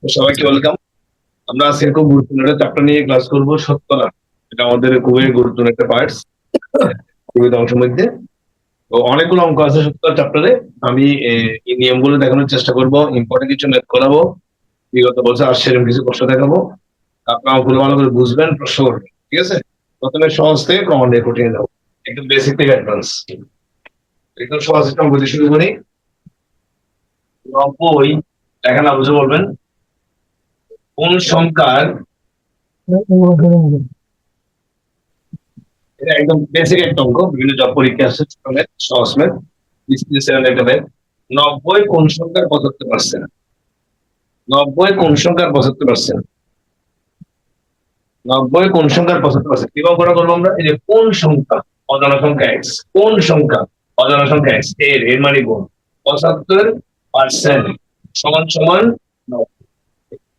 তো সবাইকে ওয়েলকাম। আমরা আজকে খুব গুরুত্বপূর্ণ একটা চ্যাপ্টার নিয়ে ক্লাস করবো, শতকরা। এটা আমাদের খুবই গুরুত্বপূর্ণ একটা পার্টস অংশের মধ্যে। তো অনেকগুলো অঙ্ক আছে শতকরা চ্যাপ্টারে। আমি এই নিয়মগুলো দেখানোর চেষ্টা করবো, ইম্পর্টেন্ট কিছু ম্যাথ করাবো, বিগত বছর আর সেরকম কিছু প্রশ্ন দেখাবো। আপনারা অঙ্কগুলো ভালো করে বুঝবেন, প্রশ্ন করবেন, ঠিক আছে? প্রথমে সহজ থেকে ক্রমান্বয়ে কঠিন যাবো, একদম বেসিক থেকে অ্যাডভান্স। একদম সহজ একটা অঙ্ক দিয়ে শুরু করি। 90 লেখা না বুঝে বলবেন কোন সংখ্যার, এটা একদম বেসিক একটা অঙ্ক, বিভিন্ন জব পরীক্ষা আসছে, ছোট ম্যাথ, সহজ ম্যাথ, একটা ম্যাথ। 90 কোন সংখ্যার 75%? 90 কোন সংখ্যার 75%? 90 কোন সংখ্যার 75%? কি অঙ্কটা করবো আমরা? এই যে কোন সংখ্যা, অজানা সংখ্যা এক্স, কোন সংখ্যা অজানা সংখ্যা এক্স এর এর মানে কোন 75% সমান সমান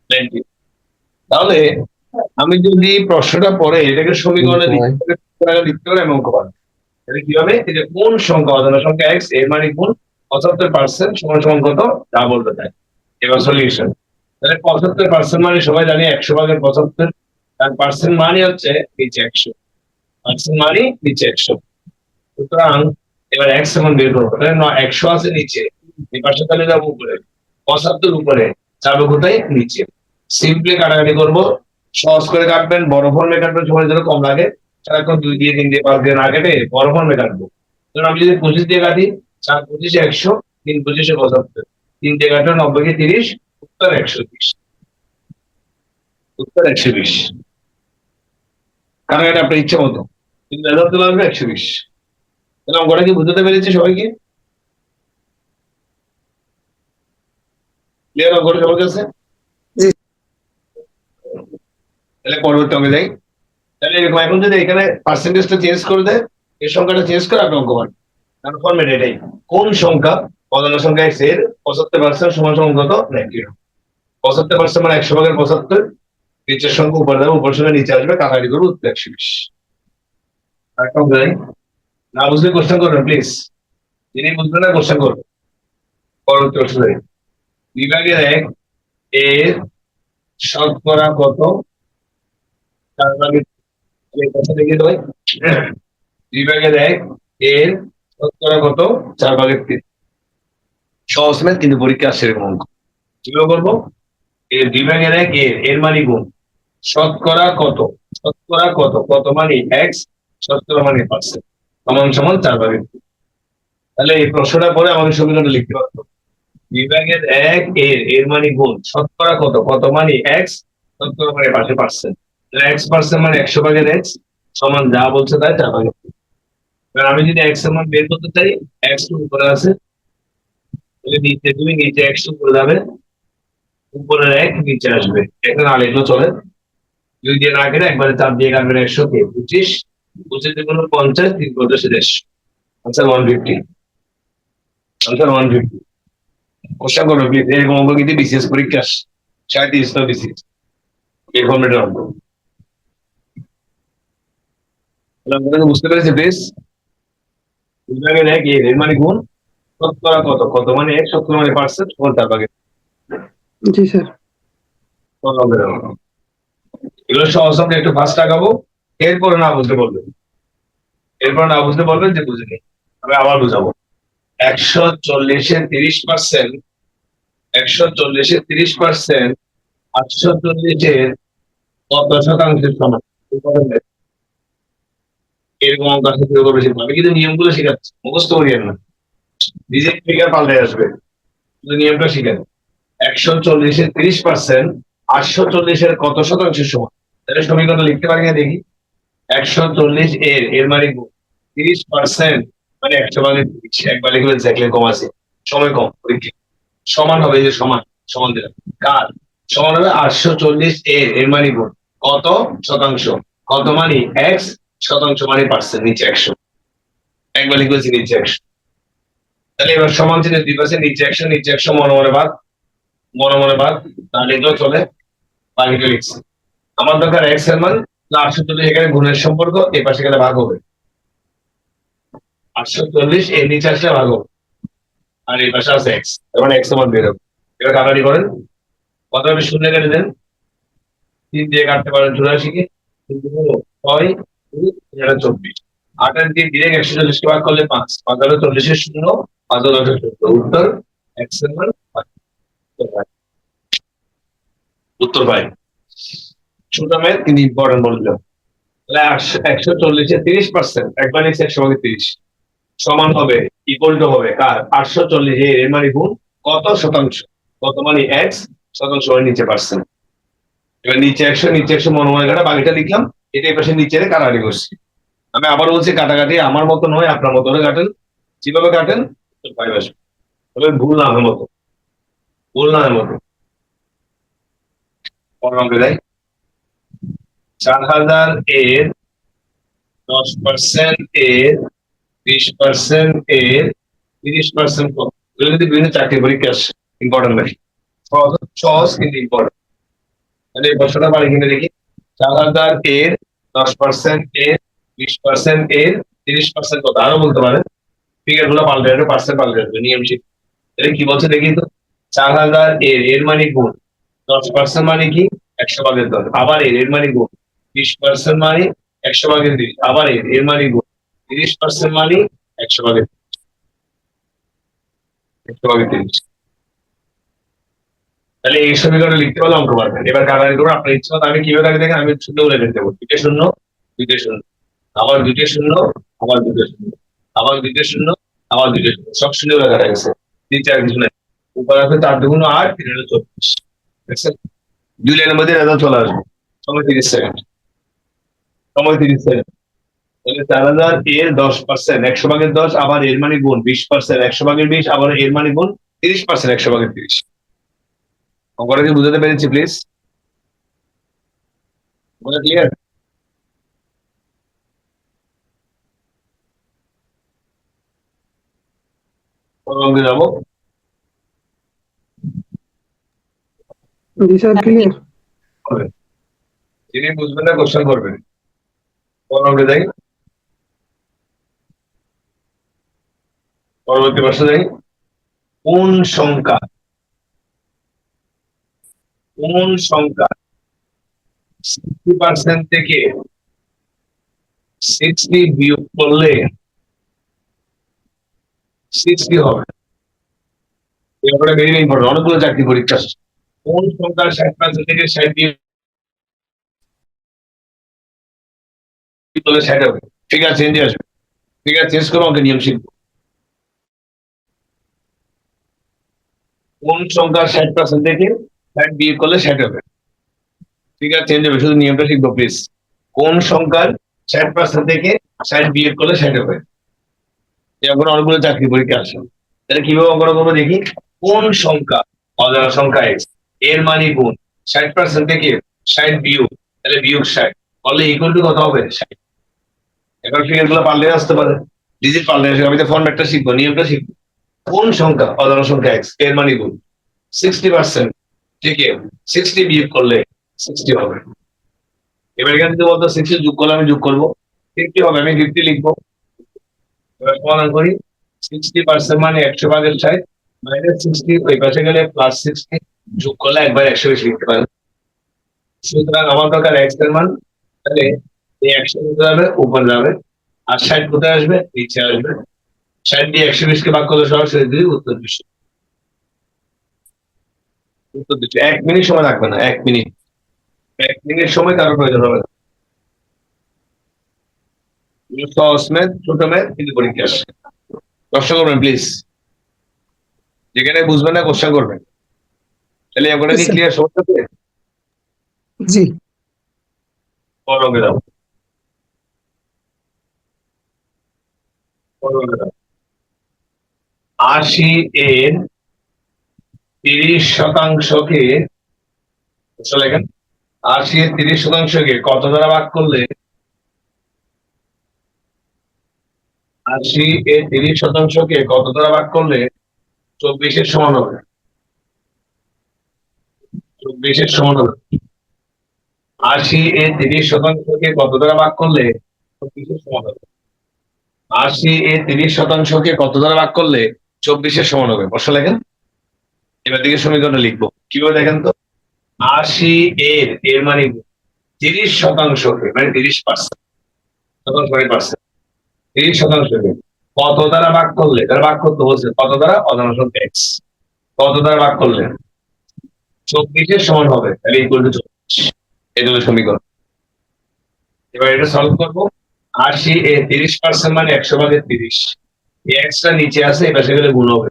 90। তাহলে আমি যদি প্রশ্নটা পড়ে এটাকে সমীকরণে লিখতে পারি, আমি অঙ্ক পারবো। তাহলে কি হবে? এই যে কোন সংখ্যা, অজানা সংখ্যা এক্স এর মানে কোন 75% সমান সমান কত, যা বলতে চাই। এবার সলিউশন। তাহলে 75% মানে সবাই জানি 100 ভাগের 75, তার পার্সেন্ট মানে হচ্ছে নিচে 100, পার্সেন্ট মানে নিচে 100। সুতরাং এবার এক্স সমান বের করবো। তাহলে 100 আছে নিচে, এই পাশে তাহলে যাবো উপরে, 75 উপরে, যাবো কোথায়? নিচে। সিম্পলি কাটাকাটি করবো, সহজ করে কাটবেন, বড় ফর্মে কাটবেন, সময় যেন কম লাগে। সারাক্ষণ 2 দিয়ে 3 দিয়ে 5 দিয়ে না কেটে বড় ফর্মে কাটবো। ধরুন আমি যদি 25 দিয়ে কাটি, 4 25 100, 3 25 75, 3 দিয়ে কাটলে 90 কে 30, উত্তর 120। উত্তর 120। কাটাকাটি আপনার ইচ্ছা মতো, কিন্তু রেজাল্ট চলে আসবে 120। তাহলে অঙ্কটা কি বুঝতে পেরেছি সবাইকে? ক্লিয়ার অঙ্কটা সবার কাছে? তাহলে পরবর্তী অঙ্কে যাই। তাহলে এরকম এখন যদি এখানে পার্সেন্টেজটা চেঞ্জ করে দেয়, এই সংখ্যাটা চেঞ্জ করে আপনি অঙ্ক পাবেন। কারণ ফর্মেট এটাই, কোন সংখ্যা অজানা সংখ্যা এক্স এর 75% সমান সমান কত? 90। 75% মানে 100 ভাগের 75, নিচের সংখ্যা উপরে যাবে, উপর সংখ্যা নিচে আসবে, কাটাকাটি করবো, উত্তর 120। আরেকটা অঙ্ক যাই। না বুঝলে কোশ্চেন করবেন প্লিজ, যিনি বুঝবেন না কোশ্চেন করবেন। পরবর্তী প্রশ্ন যাই। বিভাগের 1 এর শতকরা কত? 4 ভাগের, কথা লিখে দেয়। বিভাগের 1 এর শতকরা কত? 4/3। সহজ ম্যাথ, কিন্তু পরীক্ষা আসছে এরকম অঙ্ক। কিভাবে করবো? এর বিভাগের 1 এর এর মানে গুণ শতকরা কত, শতকরা কত, কত মানে এক্স, শতকরা মানে পার্সেন্ট, সমান সমান 4/3। তাহলে এই প্রশ্নটা পরে আমাদের সমীকরণটা লিখতে পারতো। বিভাগের 1 এর এর মানে গুণ শতকরা কত, কত মানে এক্স, শতকরা মানে পাশে পার্সেন্ট। এক্স পার্সেন্ট মানে 100 ভাগের এক্স, সমান যা বলছে তাই 4/3। এবার আমি যদি এক্স এর মান বের করতে চাই, এক্স উপরে আছে, তাহলে নিচে 2, নিচে 100 উপরে যাবে, উপরের 1 নিচে আসবে। এখানে আরেকটু চলে, 2 দিয়ে না কেটে একবারে 4 দিয়ে কাটবেন, 100 কে 25, 25 দিয়ে কোনো 50, 3 50 150, আনসার 150। আনসার 150। কোশ্চেন করবে প্লিজ, এরকম অঙ্ক কিন্তু বিসিএস পরীক্ষা আসে, 37 টা বিসিএস এই ফর্মেটের অঙ্ক। আপনারা বুঝতে পেরেছে প্লিজ? বিভাগের 1 এর মানে গুণ শতকরা কত, কত মানে এক, শতকরা মানে পার্সেন্ট, সমান 4/3। জি স্যার। এগুলো সহজ অঙ্ক, একটু ফাস্ট আগাবো, এরপরে না বুঝতে বলবেন, এরপর না বুঝতে বলবেন যে বুঝিনি, আমি আবার বুঝাবো। 140-এর 30%, 140-এর 30% 840-এর কত শতাংশের সমান? এরকম অঙ্ক আসতে শুরু করবে। আমি কিন্তু নিয়মগুলো শেখাচ্ছি, মুখস্থ করিয়েন না, নিজে ফিগার পাল্টে আসবে, শুধু নিয়মটা শিখেন। 140-এর 30% 840-এর কত শতাংশের সমান? তাহলে সমীকরণটা লিখতে পারি না দেখি। 140 এর এর মানে 30% মানে 100/30, একবার লিখলে এক্স্যাক্টলি কম আছে, সময় কম, পরীক্ষা সমান হবে, যে সমান, সমান দিলাম কার, সমান হবে 840 এর এর মানে গুণ কত শতাংশ, কত মানে এক্স, শতাংশ মানে পার্সেন্ট, নিচে 100, একবার লিখেছি নিচে 100। তাহলে এবার সমান চিহ্ন 2 পাশে, নিচে 100, নিচে 100, মনে মনে ভাগ, মনে মনে ভাগ, তাহলে এটাও চলে, বাকিটা লিখছি। আমার দরকার এক্স এর মান, 840 এখানে গুণের সম্পর্ক, এই পাশে গেলে ভাগ হবে, 840 এর নিচে আসলে ভাগ হবে, আর এই পাশে আছে এক্স, তার মানে এক্স সমান বের হবে। এবার কাটাকাটি করেন, কত হবে? শূন্য কেটে দেন, 3 দিয়ে কাটতে পারেন 84 কে, কিন্তু হলো 6 2 24। 8 দিয়ে ডিরেক্ট 140 কে ভাগ করলে 5, 5 হলো 40 এর শূন্য, 5 হলো 14। উত্তর x এর মান 5। উত্তর ভাই ছোট ম্যাথ কিন্তু ইম্পর্টেন্ট বললাম। তাহলে 140 এর 30%, একবার নিচ্ছে 100/30 সমান হবে, ইকুয়াল টু হবে কার? 840 এর মানে গুণ কত শতাংশ? কত মানে এক্স, শতাংশ মানে নিচে পার্সেন্ট। এবার নিচে 100 নিচে 100 মনে মনে কাটা, বাকিটা লিখলাম। এটা এই পাশে নিচে কাটাকাটি করছি। আমি আবার বলছি কাটাকাটি আমার মতো নয়, আপনার মতো করে কাটেন, যেভাবে কাটেন ফাইভ আসবে। তবে ভুল না আমার মতো, ভুল না আমার মতো। পরের অঙ্কে যাই। 4000 এর 10% এর 20% এর 30% কত? এগুলো যদি বিভিন্ন চাকরি পরীক্ষা আসে, ইম্পর্টেন্ট নাকি? সহজ সহজ কিন্তু ইম্পর্টেন্ট। তাহলে এই প্রশ্নটা পারি কিনা দেখি। 4000 এর 10% এর 20% এর 30% কত? আরো বলতে পারেন, ফিগার গুলো পাল্টে যাবে, পার্সেন্ট পাল্টে যাবে, নিয়ম শিখ। তাহলে কি বলছে দেখি তো। 4000 এর মানে গুণ 10% মানে কি? 100/10। আবার এর মানে গুণ 20% মানে 100/30। আবার এর মানে গুণ 30% মানে 100/30। তাহলে এই সমীকরণে লিখতে পারলে অঙ্ক পারবেন। এবার কাটাকাটি করবো আপনার ইচ্ছা মতো। আমি কিভাবে কাটি দেখেন, আমি শূন্য বলে লিখে দেবো। 2 শূন্য 2 শূন্য, আবার 2 শূন্য, আবার 2 শূন্য, আবার 2 শূন্য, আবার 2 শূন্য, সব শূন্য বলে কাটা গেছে। 3 4 কিছু নাই। উপর আছে 4 2 8, 3 হলো 24। দেখছেন? 2 লাইনের মধ্যে রেজাল্ট চলে আসবে। সময় 30 সেকেন্ড, সময় 30 সেকেন্ড। তাহলে 4000 এর 10%, 100/10, আবার এর মানে গুণ 20%, 100/20, আবার এর মানে গুণ 30%, 100/30। অঙ্কটা কি বুঝাতে পেরেছি প্লিজ? বোঝা ক্লিয়ার? অঙ্কে যাবো। জি স্যার, ক্লিয়ার। হবে। যিনি বুঝবেন না কোশ্চেন করবেন। অঙ্কে যাই, পরবর্তী প্রশ্ন যাই। কোন সংখ্যা, কোন সংখ্যা 60% থেকে 60 বিয়োগ করলে 60 হবে? এই ব্যাপারটা ভেরি ইম্পর্টেন্ট, অনেকগুলো চাকরি পরীক্ষা আসছে। কোন সংখ্যা 60% থেকে 60 বিয়োগ করলে 60 হবে? ঠিক আছে, চেঞ্জ আসবে। ঠিক আছে, চেঞ্জ করবো, অঙ্কের নিয়ম শিখবো। কোন সংখ্যা 60% থেকে 60 বিয়োগ করলে 60 হবে? ঠিক আছে, চেঞ্জ হবে, শুধু নিয়মটা শিখবো প্লিজ। কোন সংখ্যার 60% থেকে 60 বিয়োগ করলে 60 হবে? এখন অনেকগুলো চাকরি পরীক্ষা আসে। তাহলে কিভাবে অঙ্কটা করবো দেখি। কোন সংখ্যা, অজানা সংখ্যা এক্স, এর মানে গুণ 60% থেকে 60 বিয়োগ, তাহলে বিয়োগ 60 করলে ইকুয়াল টু কত হবে? 60। এখন ফিগার গুলো পাল্টে আসতে পারে, ডিজিট পাল্টে আসবে। আমি তো ফর্মেটটা শিখবো, নিয়মটা শিখবো। কোন সংখ্যা, অজানা সংখ্যা এক্স, এর মানে গুণ 60% থেকে 60 বিয়োগ করলে 60 হবে। এবার এখানে যদি বলতো 60 যোগ করলে আমি যোগ করবো, 50 হবে, আমি 50 লিখবো। এবার সমাধান করি। 60% মানে 100/60, -60 ওই পাশে গেলে +60, যোগ করলে একবার 120 লিখতে পারেন। সুতরাং আমার দরকার এক্স এর মান। তাহলে এই 100 কোথায় যাবে? উপরে যাবে। আর 60 কোথায় আসবে? নিচে আসবে। 60 দিয়ে 120 কে ভাগ করলে সরাসরি 2, উত্তর 200। উত্তর 200। 1 মিনিট সময় লাগবে না, 1 মিনিট। 1 মিনিট সময় কারোর প্রয়োজন হবে না। সহজ ম্যাথ, ছোট ম্যাথ কিন্তু পরীক্ষা আসে। কষ্ট করবেন প্লিজ, যেখানে বুঝবেন না কোশ্চেন করবেন। তাহলে এগুলো কি ক্লিয়ার? সমস্যা আছে? জি পরকে দাও, পরকে দাও। 80 এর 30%কে, লেখেন। 80 এর 30%কে কত দ্বারা ভাগ করলে, 80 এর 30%কে কত দ্বারা ভাগ করলে 24 এর সমান হবে? 24 এর সমান হবে। 80 এর 30%কে কত দ্বারা ভাগ করলে 24 এর সমান হবে? 80 এর 30%কে কত দ্বারা ভাগ করলে 24 এর সমান হবে? প্রশ্ন লেখেন। এবার দিকে সমীকরণ লিখবো, কিভাবে দেখেন তো। 80 এর মানে 30% মানে 30%, শতাংশ মানে পার্সেন্ট, 30% কত দ্বারা ভাগ করলে, তারা ভাগ করতে বলছে কত দ্বারা, অজানা সংখ্যা x, কত দ্বারা ভাগ করলে 24 সমান হবে, তাহলে ইকুয়াল টু 24, এটা হলো সমীকরণ। এবার এটা সলভ করবো। 80 30% মানে 100/30, এই x টা নিচে আছে, এই পাশে গেলে গুণ হবে।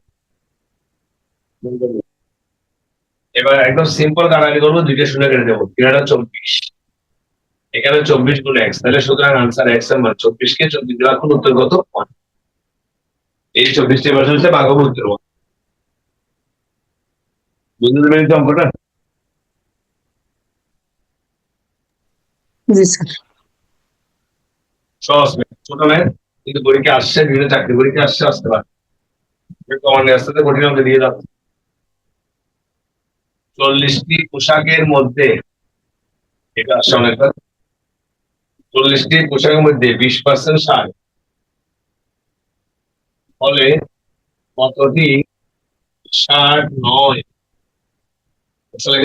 এবার একদম সিম্পল কাটাকাটি করবো, দুইটা শূন্য কেটে দেবো, 3 24, এখানে 24 গুণ x, তাহলে সুতরাং আনসার x এর মান 24 কে 24 দিয়ে ভাগ করলে উত্তর কত, 1। এই 24টি পাশে হচ্ছে ভাগ হবে উত্তর 1। বুঝতে পেরেছি অঙ্কটা? জি স্যার। সহজ ম্যাথ, ছোট ম্যাথ, কিন্তু পরীক্ষা আসছে, বিভিন্ন চাকরি পরীক্ষা আসছে, আসতে পারে। কমান্ডে আসতে কঠিন অঙ্ক দিয়ে যাচ্ছে। 40টি পোশাকের মধ্যে, এটা আসছে অনেকবার, 40টি পোশাকের মধ্যে 20% শার্ট, ফলে কতটি শার্ট নয়? আসলে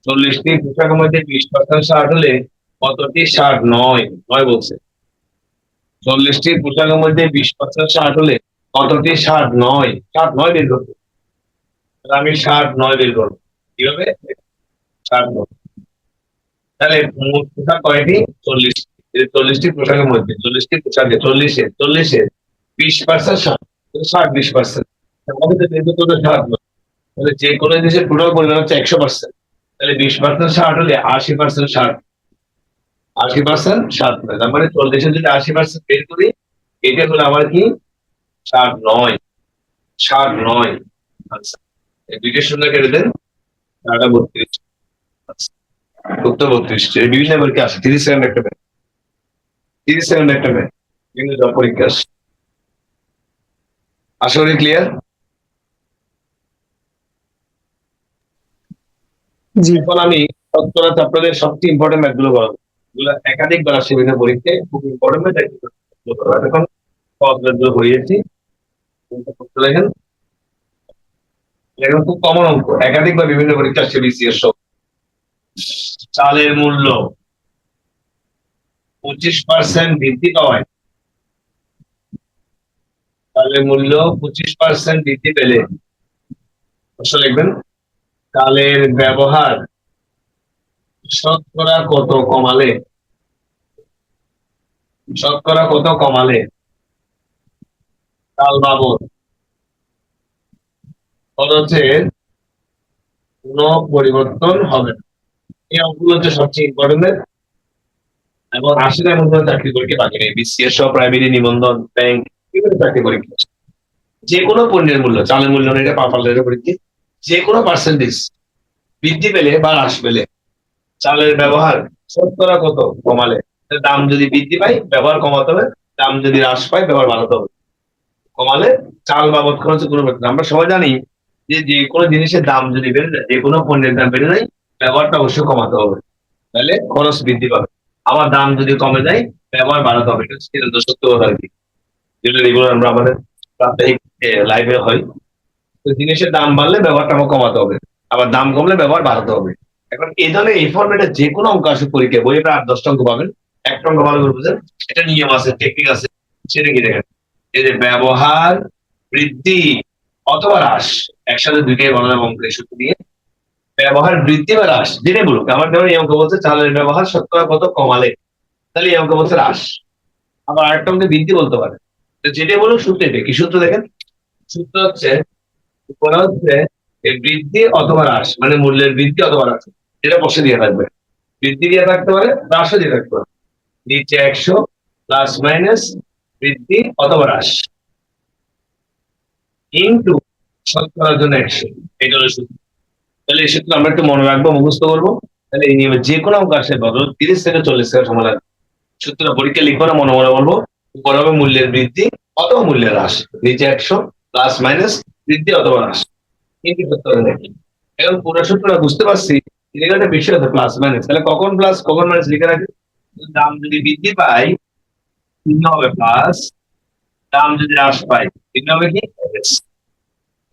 40টি পোশাকের মধ্যে 20% শার্ট হলে কতটি শার্ট নয়, নয় বলছে। 40টি পোশাকের মধ্যে 20% শার্ট হলে কতটি শার্ট নয়, শার্ট নয় বের করবো। আমি শার্ট নয় বের করবো কিভাবে, শার্ট নয়, তাহলে মোট পোশাক কয়টি, 40। 40টি পোশাকের মধ্যে, 40টি পোশাকে 40-এর 20% শার্ট, 60-20%, আমাদের তো যেহেতু কোনো শার্ট নয়, তাহলে যে কোনো জিনিসের টোটাল পরিমাণ হচ্ছে 100%, তাহলে 20% শার্ট হলে 80% শার্ট, 80% শার্ট নয়, তার মানে 40-এর যদি 80% বের করি, এটা হলো আমার কি, শার্ট নয়, শার্ট নয়। আচ্ছা, এই দুইটা শূন্য কেটে দেন, 32। উত্তর 32। বিভিন্ন পরীক্ষা আসে, 30 সেকেন্ড একটা ম্যাথ, 30 সেকেন্ড একটা ম্যাথ, বিভিন্ন জব পরীক্ষা আসে। আশা করি ক্লিয়ার। জি এখন আমি শতকরা ছাত্রদের সবচেয়ে ইম্পর্টেন্ট ম্যাথ গুলো করাবো, এগুলো একাধিকবার আসে বিভিন্ন পরীক্ষায়, খুব ইম্পর্টেন্ট ম্যাথ, এখন সহজ ম্যাথ গুলো করিয়েছি, দেখেন এখন খুব কমন অঙ্ক, একাধিকবার বিভিন্ন পরীক্ষা আসছে বিসিএস সব। চালের মূল্য 25% বৃদ্ধি পাওয়ায়, চালের মূল্য 25% বৃদ্ধি পেলে, প্রশ্ন লিখবেন, চালের ব্যবহার শতকরা কত কমালে, শতকরা কত কমালে চাল বাবদ খরচের কোনো পরিবর্তন হবে না। এই অঙ্কগুলো হচ্ছে সবচেয়ে ইম্পর্টেন্ট, এবং 80টার মধ্যে চাকরি পরীক্ষা বাকি নেই, বিসিএস সহ প্রাইমারি, নিবন্ধন, ব্যাংক, বিভিন্ন চাকরি পরীক্ষা। যে কোনো পণ্যের মূল্য, চালের মূল্য না, এটা পাল্টালে পরীক্ষা, যে কোনো পার্সেন্টেজ বৃদ্ধি পেলে বা হ্রাস পেলে চালের ব্যবহার শতকরা কত কমালে, দাম যদি বৃদ্ধি পায় ব্যবহার কমাতে হবে, দাম যদি হ্রাস পায় ব্যবহার বাড়াতে হবে। কমালে চাল বাবদ খরচে কোনো ব্যাপার না। আমরা সবাই জানি যে যে কোনো জিনিসের দাম যদি বেড়ে যায়, যে কোনো পণ্যের দাম বেড়ে যায়, ব্যবহারটা অবশ্যই কমাতে হবে, তাহলে খরচ বৃদ্ধি পাবে। আবার দাম যদি কমে যায়, ব্যবহার বাড়াতে হবে, এটা হচ্ছে সত্য কথা আর কি, যেটা রেগুলার আমরা আমাদের প্রাত্যহিক লাইফে হয়। তো জিনিসের দাম বাড়লে ব্যবহারটা আমার কমাতে হবে, আবার দাম কমলে ব্যবহার বাড়াতে হবে। এখন এই ধরনের এই ফর্মেটে যে কোনো অঙ্ক আসুক পরীক্ষায়, বইয়ে প্রায় 8-10টা অঙ্ক পাবেন, একটা অঙ্ক ভালো করে বুঝেন, এটা নিয়ম আছে, টেকনিক আছে, সেটা কি দেখেন, এই যে ব্যবহার বৃদ্ধি অথবা হ্রাস, একসাথে দুইটাই বানালাম অঙ্কের সূত্র দিয়ে, ব্যবহার বৃদ্ধি বা হ্রাস যেটাই বলুক, আমার যেমন এই অঙ্ক বলছে চালের ব্যবহার শতকরা কত কমালে, তাহলে এই অঙ্ক বলছে হ্রাস, আবার আরেকটা অঙ্কে বৃদ্ধি বলতে পারে। তো যেটাই বলুক সূত্র এটা কি, সূত্র দেখেন, সূত্র হচ্ছে বলা হচ্ছে এই বৃদ্ধি অথবা হ্রাস, মানে মূল্যের বৃদ্ধি অথবা হ্রাস, এটা বসে দিয়ে থাকবে, বৃদ্ধি দিয়ে থাকতে পারে, হ্রাসও দিয়ে থাকতে পারে, নিচে 100 প্লাস মাইনাস বৃদ্ধি অথবা হ্রাস ইনটু শতকরার জন্য 100, এটা হলো সূত্র। তাহলে এই সূত্র আমরা একটু মনে রাখবো, মুখস্থ করবো, তাহলে এই নিয়মে যে কোনো অঙ্ক আসে বদল 30 থেকে 40 সেকেন্ড সময় লাগবে। সূত্রটা পরীক্ষা লিখবো না, মনে মনে বলবো, উপর হবে মূল্যের বৃদ্ধি অথবা মূল্যের হ্রাস, নিচে 100 প্লাস মাইনাস বৃদ্ধি অথবা হ্রাস, কিন্তু সূত্রটা দেখি। এখন পুরো সূত্রটা বুঝতে পারছি, এখানে একটা বিষয় আছে প্লাস মাইনাস, তাহলে কখন প্লাস কখন মাইনাস লিখে রাখি, দাম যদি বৃদ্ধি পায় চিহ্ন হবে প্লাস, দাম যদি হ্রাস পায় চিহ্ন হবে কি,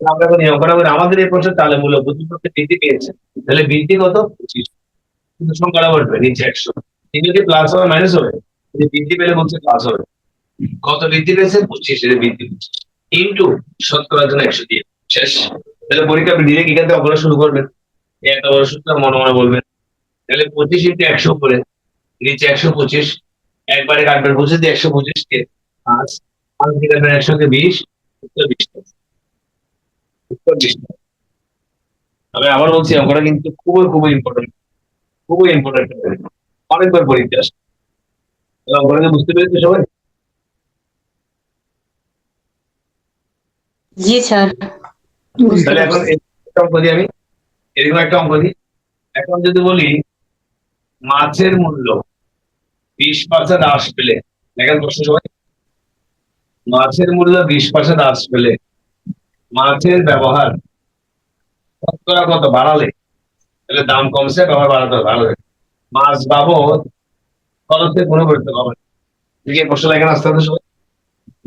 আমরা এখন নিয়ম করা করি আমাদের এই প্রশ্নে তাহলে মূল্য প্রতিপক্ষে বৃদ্ধি পেয়েছে, তাহলে বৃদ্ধি কত 25, কিন্তু সংখ্যাটা বলবে নিচে 100, কিন্তু যদি প্লাস হবে মাইনাস হবে, যদি বৃদ্ধি পেলে বলছে প্লাস হবে। কত বৃদ্ধি পেয়েছে 25, এর বৃদ্ধি ইন্টু শতকরার জন্য 100 দিয়ে শেষ। তাহলে পরীক্ষা ডিরেক্ট এখান থেকে অঙ্কটা শুরু করবেন, এই একটা বড় সূত্র মনে মনে বলবেন, তাহলে 25 ইন্টু 100 করে নিচে 125, একবারে কাটবেন 25 দিয়ে 125 কে 5, 5 দিয়ে কাটবেন 100 কে 20, উত্তর 20 উত্তর 20। আমি আবার বলছি অঙ্কটা কিন্তু খুবই খুবই ইম্পর্টেন্ট, খুবই ইম্পর্টেন্ট, অনেকবার পরীক্ষা আসে। তাহলে অঙ্কটা বুঝতে পেরেছে সবাই? জি স্যার, বুঝতে তাহলে এখন পারছি। একটা অঙ্ক দিই আমি, এরকম একটা অঙ্ক দিই। এখন যদি বলি মাছের মূল্য 20% হ্রাস পেলে, দেখেন প্রশ্ন সবাই, মাছের মূল্য 20% হ্রাস পেলে মাছের ব্যবহার শতকরা কত বাড়ালে, তাহলে দাম কমছে ব্যবহার বাড়ালে মাছ বাবদ খরচের কোনো পরিবর্তন হবে না। ঠিক আছে, প্রশ্ন লেখেন আস্তে আস্তে সবাই।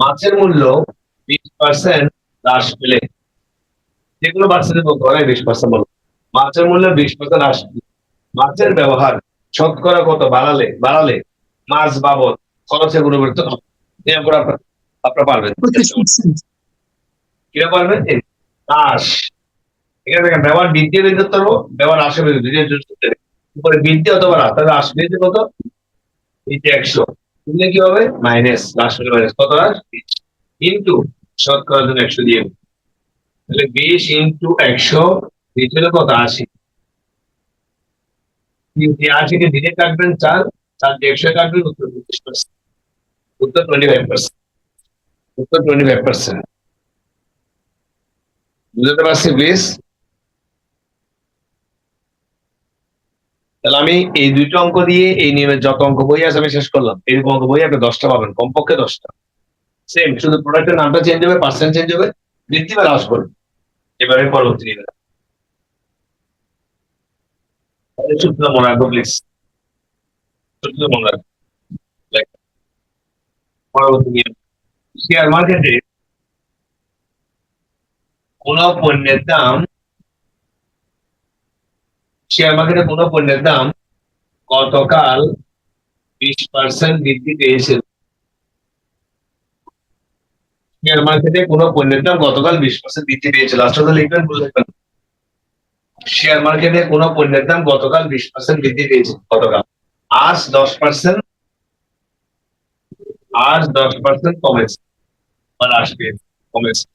মাছের মূল্য 20% হ্রাস পেলে, যেগুলো পার্সেন্টেজ বলতে পারে 20% বলবো, মাছের মূল্য 20% হ্রাস পেলে মাছের ব্যবহার শতকরা কত বাড়ালে মাছ বাবদ খরচের কোনো পরিবর্তন হবে না। নিয়ম করে আপনারা পারবেন, 25%। কিভাবে পারবেন? হ্রাস, এখানে দেখেন ব্যবহার বৃদ্ধি বের করতে পারবো, ব্যবহার হ্রাসে বের করতে উপরে বৃদ্ধি অথবা হ্রাস, তাহলে হ্রাস পেয়েছে কত নিচে 100, তুললে কি হবে মাইনাস, হ্রাস পেলে মাইনাস কত হ্রাস ইন্টু শতকরার জন্য 100 দিয়ে, তাহলে 20 ইন্টু 100 নিচে হলো কত 80, 80 কে দিনে কাটবেন 4, 4 দিয়ে 100 কাটবেন, উত্তর 25%, উত্তর 25%, উত্তর 25%। বুঝতে পারছি প্লিজ? তাহলে আমি এই দুইটা অঙ্ক দিয়ে এই নিয়মের যত অঙ্ক বই আছে আমি শেষ করলাম। এরকম অঙ্ক বই আপনি 10টা পাবেন, কমপক্ষে 10টা, সেম, শুধু প্রোডাক্টের নামটা চেঞ্জ হবে, পার্সেন্ট চেঞ্জ হবে, বৃদ্ধি বা হ্রাস করবে। এবারে পরবর্তী নিয়ম সূত্র মনে রাখবো প্লিজ, সূত্র মনে রাখবো। পরবর্তী নিয়ম, শেয়ার মার্কেটে কোন পণ্যের দাম, শেয়ার মার্কেটে কোন পণ্যের দাম গতকাল 20% বৃদ্ধি পেয়েছিল। শেয়ার মার্কেটে কোন পণ্যের দাম গতকাল 20% বৃদ্ধি পেয়েছিল, আসলে লিখবেন বুঝবেন। শেয়ার মার্কেটে কোন পণ্যের দাম গতকাল 20% বৃদ্ধি পেয়েছে, গতকাল আজ 10%, আজ 10% কমেছে বা হ্রাস পেয়েছে, কমেছে।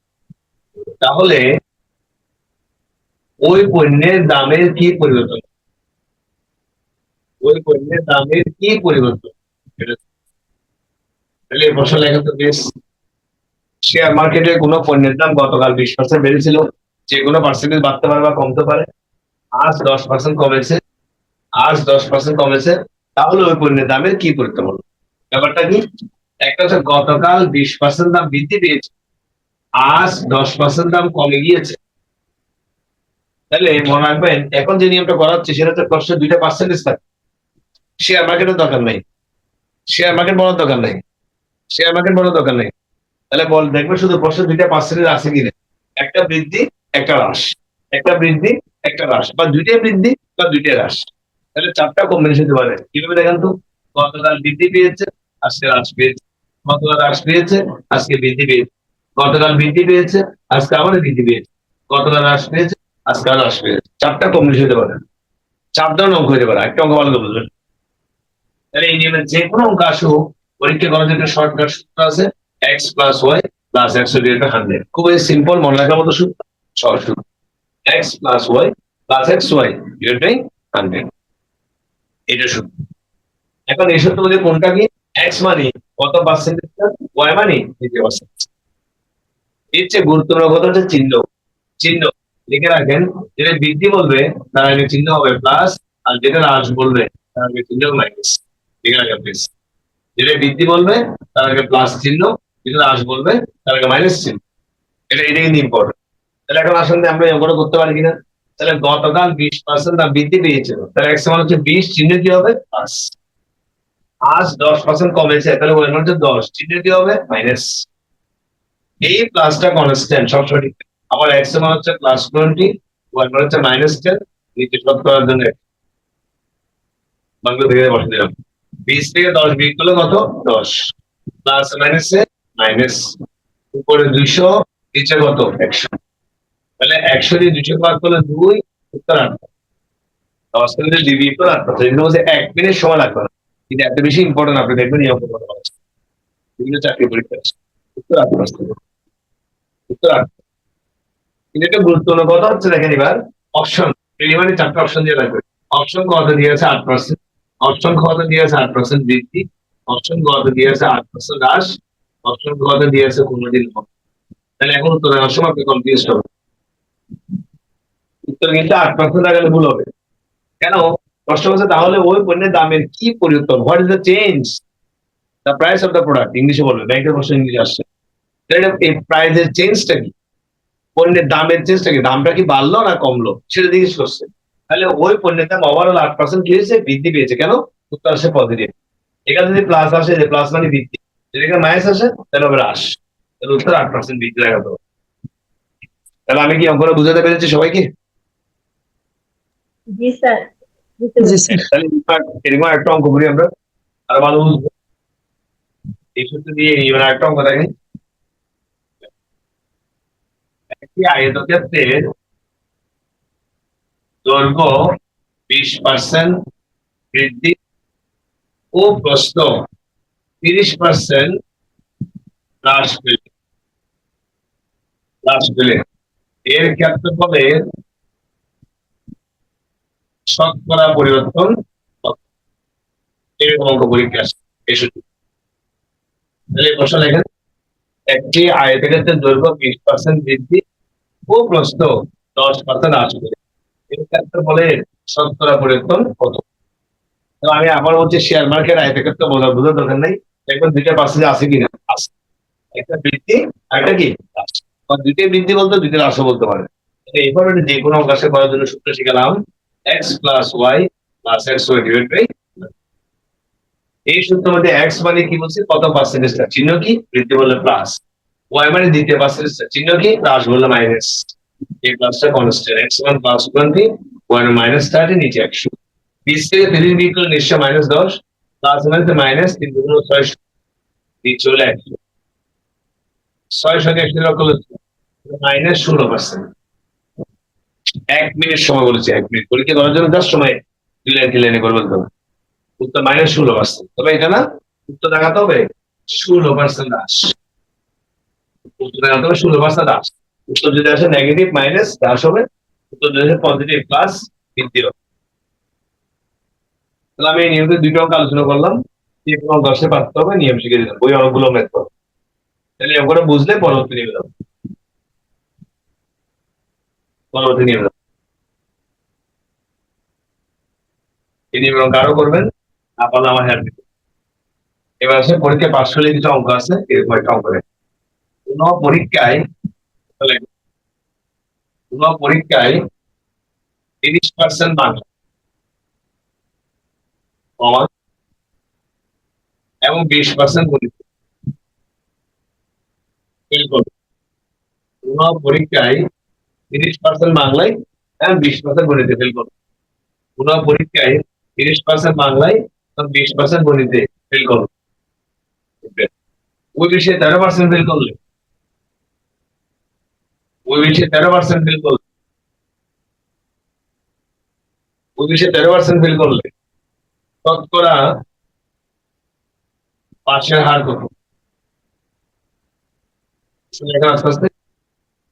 তাহলে ওই পণ্যের দামের কি পরিবর্তন, ওই পণ্যের দামের কি পরিবর্তন, তাহলে এই প্রশ্ন লেখা তো বেশ। শেয়ার মার্কেটে কোনো পণ্যের দাম গতকাল 20% বেড়েছিল, যে কোনো পার্সেন্টেজ বাড়তে পারে বা কমতে পারে, আজ 10% কমেছে, আজ 10% কমেছে, তাহলে ওই পণ্যের দামের কি পরিবর্তন হলো? ব্যাপারটা কি, একটা হচ্ছে গতকাল 20% দাম বৃদ্ধি পেয়েছে, আজ 10% দাম কমে গিয়েছে। তাহলে মনে রাখবেন এখন যে নিয়মটা করা হচ্ছে সেটা হচ্ছে প্রশ্নের দুইটা পার্সেন্টেজ থাকে। শেয়ার মার্কেটের দরকার নাই, শেয়ার মার্কেট বলার দরকার নাই, শেয়ার মার্কেট বলার দরকার নেই। তাহলে বল দেখবে শুধু প্রশ্নের দুইটা পার্সেন্টেজ আছে কিনা, একটা বৃদ্ধি একটা হ্রাস, একটা বৃদ্ধি একটা হ্রাস, বা দুইটাই বৃদ্ধি বা দুইটাই হ্রাস। তাহলে 4টা কম্বিনেশন হতে পারে। কিভাবে দেখেন তো, গতকাল বৃদ্ধি পেয়েছে, আজকে হ্রাস পেয়েছে, গতকাল হ্রাস পেয়েছে, আজকে বৃদ্ধি পেয়েছে, গতকাল বৃদ্ধি পেয়েছে, আজকে আবার বৃদ্ধি পেয়েছে, গতকাল হ্রাস পেয়েছে, আজকে আর হ্রাস পেয়েছে। 4টা কম্বিনেশন হতে পারে, 4 ধরনের অঙ্ক হতে পারে, একটা অঙ্ক ভালো করে বুঝবেন। তাহলে এই নিয়মের যে কোনো অঙ্ক আসুক, পরীক্ষা করার জন্য শর্টকাট সূত্র আছে, X plus Y plus X divided 100, খুবই সিম্পল, মনে রাখার মতো সূত্র, সহজ সূত্র, X plus Y plus X Y divided 100, এটা সূত্র। এখন এই সূত্র মধ্যে কোনটা কি, এক্স মানে কত পার্সেন্টেজ, ওয়াই মানে 80%। এর চেয়ে গুরুত্বপূর্ণ কথা হচ্ছে চিহ্ন, চিহ্ন লিখে রাখেন, যেটা বৃদ্ধি বলবে তার আগে চিহ্ন হবে প্লাস, আর যেটা হ্রাস বলবে তার আগে চিহ্ন মাইনাস, লিখে রাখেন প্লিজ। যেটা বৃদ্ধি বলবে তার আগে প্লাস চিহ্ন, যেটা হ্রাস বলবে তার আগে মাইনাস চিহ্ন, এটা কিন্তু ইম্পর্টেন্ট। তাহলে এখন আসলে আমরা এগুলো করতে পারি কিনা, তাহলে গতকাল 20% দাম বৃদ্ধি পেয়েছিল, তাহলে এক্স মান হচ্ছে 20, চিহ্ন কি হবে প্লাস, আজ 10% কমেছে, তাহলে ওই মান হচ্ছে 10, চিহ্ন কি হবে মাইনাস। এই প্লাসটা কনস্ট্যান্ট সব সঠিক, আবার x এর মান হচ্ছে +20, y এর মান হচ্ছে -10, নিচে সব করার জন্য বাংলা থেকে বসে দিলাম। 20 থেকে 10 বিয়োগ করলে কত? 10 প্লাস মাইনাসে মাইনাস, উপরে 200, নিচে কত? 100। তাহলে 100 দিয়ে 200 ভাগ করলে 2, উত্তর 8। 10 থেকে যদি 2 বিয়োগ করলে 8। এগুলো হচ্ছে 1 মিনিট সময় লাগবে না, কিন্তু এত বেশি ইম্পর্টেন্ট আপনি দেখবেন নিয়ম করতে পারছেন। বিভিন্ন চাকরি পরীক্ষা আছে। উত্তর 8%। উত্তর 8। কিন্তু একটা গুরুত্বপূর্ণ কথা হচ্ছে দেখেন এবার অপশন প্রিলিমিনারি 4টা অপশন দিয়ে রাখবে। অপশন ক তে দিয়েছে 8%, অপশন খ তে দিয়েছে 8% বৃদ্ধি, অপশন গ তে দিয়েছে 8% হ্রাস, অপশন গ তে দিয়েছে কোনদিন কম। তাহলে এখন উত্তর দেওয়ার সময় আপনি কনফিউজ হবে। উত্তর কিন্তু 8% লাগালে ভুল হবে। কেন? প্রশ্ন হচ্ছে তাহলে ওই পণ্যের দামের কি পরিবর্তন, what is the change, the price of the product, ইংলিশে বলবে, ব্যাংকের প্রশ্ন ইংলিশে আসছে। তাহলে এই প্রাইসের চেঞ্জটা কি, পণ্যের দামের চেঞ্জটা কি, দামটা কি বাড়লো না কমলো সেটা জিজ্ঞেস করছে। তাহলে ওই পণ্যের দাম ওভারঅল 8% কি হয়েছে? বৃদ্ধি পেয়েছে। কেন? উত্তর আসে পজিটিভ। এখানে যদি প্লাস আসে, যে প্লাস মানে বৃদ্ধি, যদি এখানে মাইনাস আসে তাহলে হবে হ্রাস। তাহলে উত্তর 8% বৃদ্ধি লাগাতে হবে। তাহলে আমি কি অঙ্কটা বুঝাতে পেরেছি সবাইকে? জি স্যার। জি স্যার। তাহলে এরকম একটা অঙ্ক করি আমরা, আর ভালো বুঝবো। এই সূত্র দিয়ে এবার একটা অঙ্ক দেখেন। একটি আয়তক্ষেত্রের দৈর্ঘ্য 20% বৃদ্ধি ও প্রস্থ 30% হ্রাস পেলে এর ক্ষেত্রফলের শতকরা পরিবর্তন কত? এরকম অঙ্ক পরীক্ষা আসে এই সূত্র। তাহলে এই প্রশ্ন লেখেন, একটি আয়তক্ষেত্রের দৈর্ঘ্য 20% বৃদ্ধি ও প্রস্থ 10% হ্রাস পেলে এর ক্ষেত্রফলের শতকরা পরিবর্তন কত? তো আমি আবার বলছি, শেয়ার মার্কেট আয়তক্ষেত্র বোঝার দরকার নাই, দেখবেন দুইটা পার্সেন্ট আছে কিনা, আছে। একটা বৃদ্ধি আর একটা কি হ্রাস, বা দুইটাই বৃদ্ধি বলতে দুইটা হ্রাসও বলতে পারে। এইভাবে যে কোনো অঙ্কাশে করার জন্য সূত্র শিখালাম, x plus Y plus X Y divide by. এই সূত্রের মধ্যে এক্স মানে কি বলছে, কত পার্সেন্টেজটা, চিহ্ন কি, বৃদ্ধি বললে প্লাস, ওয়াই মানে দ্বিতীয় পার্সেন্টেজটা, চিহ্ন কি, হ্রাস বললে মাইনাস। এই প্লাসটা কনস্ট্যান্ট, এক্স মান +20, ওয়াই -30, নিচে 100। 20 থেকে 30 বিয়োগ করলে নিশ্চয় -10, প্লাস মানে মাইনাস 3 × 6, নিচে হলে 100। 600 কে 100 লক্ষ করলে -16%। 1 মিনিট সময় বলেছি, 1 মিনিট পরীক্ষা করার জন্য জাস্ট সময় 2 লাইন 3 লাইনে করে বলতে হবে। উত্তর -16%। তবে এটা না, উত্তর দেখাতে হবে 16% হ্রাস। উত্তর দেখাতে হবে 16% হ্রাস। উত্তর যদি আসে নেগেটিভ মাইনাস হ্রাস হবে, উত্তর যদি আসে পজিটিভ প্লাস বৃদ্ধি হবে। তাহলে আমি এই নিয়মে দুইটা অঙ্ক আলোচনা করলাম, যে কোনো অঙ্ক আসলে পারতে হবে, নিয়ম শিখে দিলাম, বই অনেকগুলো ম্যাথ হবে। তাহলে অঙ্কটা বুঝলে পরবর্তী নিয়মে যাবো, পরবর্তী নিয়মে যাবো। এই নিয়মের অঙ্ক আরো করবেন, না পারলে আমার হেল্প দিতে। এবার আসে পরীক্ষায় পাশ করলে কিছু অঙ্ক আছে, এরকম একটা অঙ্ক দেখেন। কোন পরীক্ষায় 30% বাংলা কমা এবং 20% গণিত ফেল করবে। কোন পরীক্ষায় 30% বাংলায় এবং 20% গণিতে ফেল করবে। কোন পরীক্ষায় 30% বাংলায় এবং 20% গণিতে ফেল করবে। ওই বিষয়ে 13% ফেল করলে, ওই বিষয়ে 13% ফেল করলে, ওই বিষয়ে 13% ফেল করলে শতকরা পাশের হার কত? এখন আস্তে আস্তে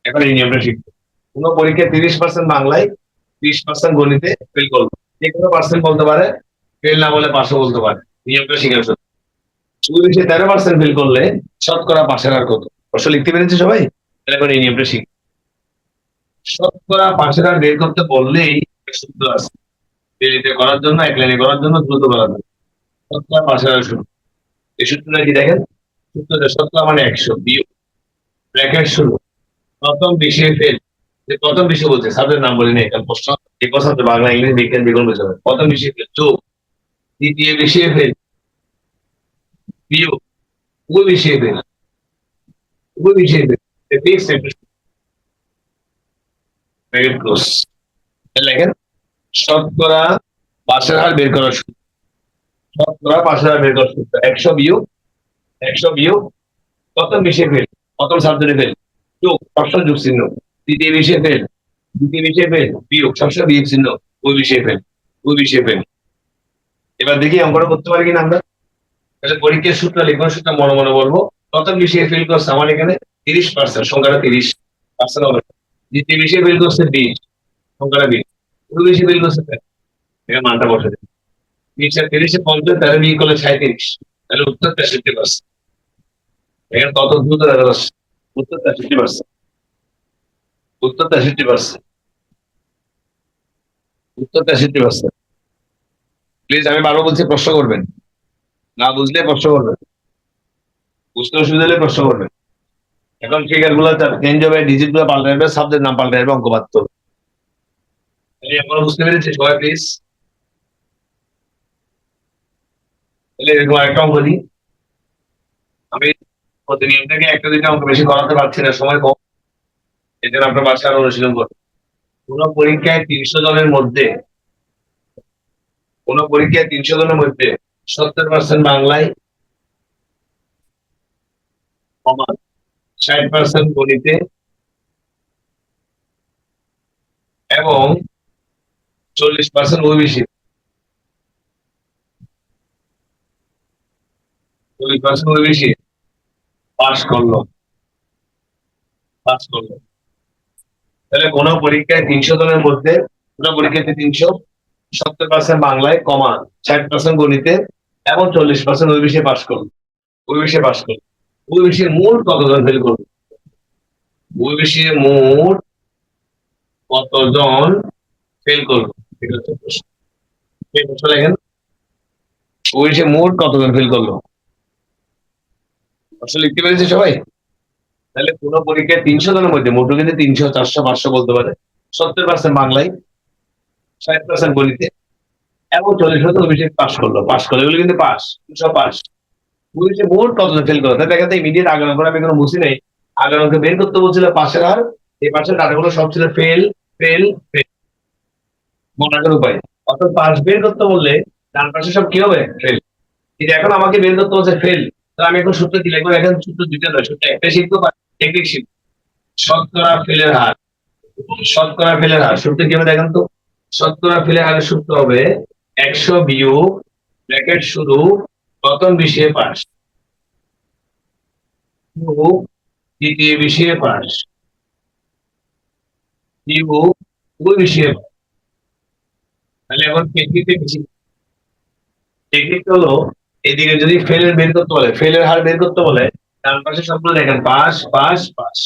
এখন এই নিয়মটা শিখবে। কোন পরীক্ষায় 30% বাংলায় 20% গণিতে ফেল করবে, যে কোনো পার্সেন্ট বলতে পারে, ফেল না বলে পাশও বলতে পারে। নিয়মটা শিখে ফেল। ওই বিষয়ে 13% ফেল করলে শতকরা পাশের হার কত? প্রশ্ন লিখতে পেরেছে সবাই? এখন এই নিয়মটা শিখবে। শতকরা পাশের হার বের করতে বললেই সূত্র আছে, দেরিতে করার জন্য, এক লাইনে করার জন্য, দ্রুত করার জন্য। শতকরা পাশের হার সূত্র, এই সূত্রটা কি দেখেন, সূত্রটা শতকরা মানে 100 বিয়োগ ব্র্যাকেট শুরু প্রথম বিষয়ে ফেল। যে প্রথম বিষয় বলছে, সাবজেক্ট নাম বলি না, এখানে প্রশ্ন যে কথা হচ্ছে বাংলা ইংলিশ বিজ্ঞান যেগুলো বোঝা যাবে। প্রথম বিষয়ে ফেল যোগ দ্বিতীয় বিষয়ে ফেল বিয়োগ ওই বিষয়ে ফেল, ওই বিষয়ে ফেল। Bracket close. লেখেন শতকরা পাশের হার বের করার সূত্র। শতকরা পাশের হার বের করার সূত্র 100 বিয়োগ প্রথম বিষয়ে ফেল, প্রথম সাবজেক্টে ফেল, যোগ সবসময় যোগ চিহ্ন, দ্বিতীয় বিষয়ে ফেল, দ্বিতীয় বিষয়ে ফেল, বিয়োগ সবসময় বিয়োগ চিহ্ন, ওই বিষয়ে ফেল, ওই বিষয়ে ফেল। এবার দেখি অঙ্কটা করতে পারি কিনা আমরা। তাহলে পরীক্ষার সূত্র লিখন সূত্র মনে মনে বলবো। প্রথম বিষয়ে ফেল করছে আমার এখানে 30%, সংখ্যাটা 30% হবে। দ্বিতীয় বিষয়ে ফেল করছে 20, সংখ্যাটা 20। ওই বিষয়ে ফেল করছে 10, এখানে মানটা বসে দেবে। 20 আর 30 50, তাহলে বিয়োগ করলে 37, তাহলে উত্তর 63%। এখানে কত দ্রুত দেখা যাচ্ছে, উত্তর 63%, উত্তর 63%, উত্তর 63%। প্লিজ আমি বারো বলছি, প্রশ্ন করবেন, না বুঝলে প্রশ্ন করবেন, বুঝতে অসুবিধা হলে প্রশ্ন করবেন। এখন ফিগার গুলো চেঞ্জ হবে, ডিজিট গুলো পাল্টে যাবে, সাবজেক্ট নাম পাল্টে যাবে, অঙ্ক বাড়তে হবে। এখন বুঝতে পেরেছি সবাই প্লিজ। তাহলে এরকম একটা অঙ্ক দিই। আমি প্রতিনিয়ম থেকে একটা দুইটা অঙ্ক বেশি করাতে পারছি না, সময় কম, এই জন্য আপনার বাসায় আরো অনুশীলন করবেন। কোন পরীক্ষায় 300 জনের মধ্যে, কোন পরীক্ষায় 300 জনের মধ্যে 70% বাংলায়, 60% গণিতে এবং 40% ওবিসি, 40% ওবিসি পাস করলো, পাস করলো। তাহলে কোন পরীক্ষায় 300 জনের মধ্যে, কোন পরীক্ষাতে 370% বাংলায়, 60% গণিতে এবং 40% ওই বিষয়ে পাস করলো, ওই বিষয়ে পাস করলো। ওই বিষয়ে মোট কতজন ফেল করবে? ওই বিষয়ে মোট কতজন ফেল করবে, এটা হচ্ছে প্রশ্ন। এই প্রশ্ন লেখেন, ওই বিষয়ে মোট কতজন ফেল করলো। প্রশ্ন লিখতে পেরেছে সবাই? তাহলে কোন পরীক্ষায় 300 জনের মধ্যে, মোট কিন্তু 300 400 500 বলতে পারে, 70% বাংলায়, 60% গণিতে এবং 40% ওই বিষয়ে পাস করলো, পাস করলো, এগুলো কিন্তু পাস, সব পাস। ওই বিষয়ে মোট কতজন ফেল করলো, তাই দেখা যায় ইমিডিয়েট আগের অঙ্ক আমি কোনো বুঝি নাই। আগের অঙ্কে বের করতে বলছিল পাশের হার, এই পাশের ডাটাগুলো সব ছিল ফেল, ফেল, ফেল, মনে রাখার উপায়। অর্থাৎ পাস বের করতে বললে ডান পাশে সব কি হবে? ফেল। কিন্তু এখন আমাকে বের করতে বলছে ফেল, তো আমি এখন সূত্র কি লিখবো? এখন সূত্র দুইটা নয়, সূত্র একটা শিখবো, টেকনিক শিখবো। শতকরা ফেলের হার, শতকরা ফেলের হার সূত্র কি হবে দেখেন তো। শতকরা ফেলের হারের সূত্র হবে 100 বিয়োগ ব্র্যাকেট শুরু প্রথম বিষয়ে পাস, বিয়োগ দ্বিতীয় বিষয়ে পাস, বিয়োগ ওই বিষয়ে পাস। তাহলে এখন টেকনিকটা বেশি, টেকনিক হলো এদিকে যদি ফেলের বের করতে বলে, ফেলের হার বের করতে বলে, ডান পাশে সবগুলো দেখেন পাস, পাস, পাস,